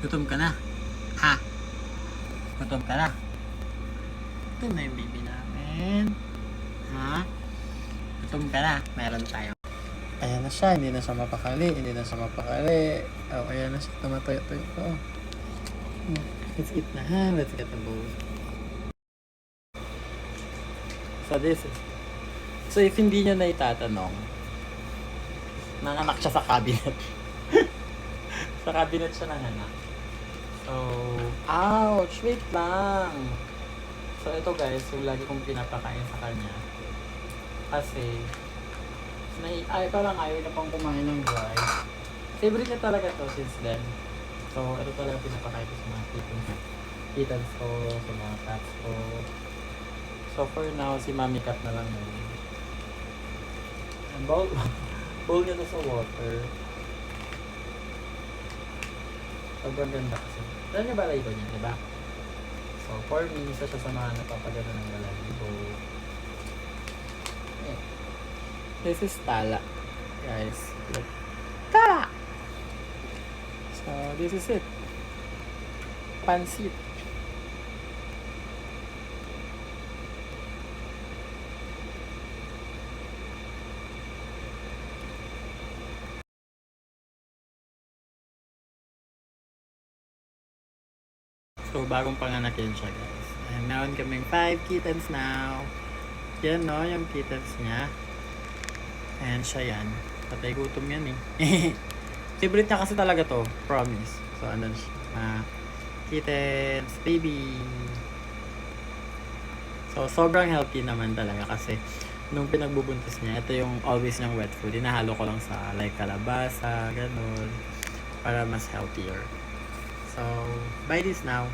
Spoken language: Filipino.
Gutom ka na. Ha? Gutom ka na. Ito na yung baby namin. Ha? Gutom ka na. Meron tayo. Ayan na siya. Hindi na siya mapakali. Oh, ayan na siya. Tumatayo-tayo ko. Let's eat na ha. Let's get the bowl. So if hindi nyo na itatanong, nanganak siya sa cabinet. Sa cabinet siya nanganak. So, ouch! Wait lang! So, ito guys, yung lagi kong pinapakain sa kanya. Kasi, parang ayaw na pang kumain ng dry. Favorite niya talaga to since then. So, ito talaga pinapakain ko sa mga kittens ko, sa mga cats ko. So, for now, si Mami Cat na lang yun. And bowl niya to sa water. Sobrang ganda kasi. Alam niyo balahibo niya, di ba? So, for me, isa siya sa mga napapaganda ng balahibo. Yeah. This is tala, guys. Look. Tala! So, this is it. Pansit. So, bagong panganak yun siya, guys. And meron kaming 5 kittens now. Yan, no? Yung kittens niya. And siya yan. Patay gutom yan, eh. Favorite niya kasi talaga to. Promise. So, andun siya. Kittens, baby. So, sobrang healthy naman talaga kasi nung pinagbubuntis niya, ito yung always niyang wet food. Inahalo ko lang sa like kalabasa, ganun. Para mas healthier. So, buy this now.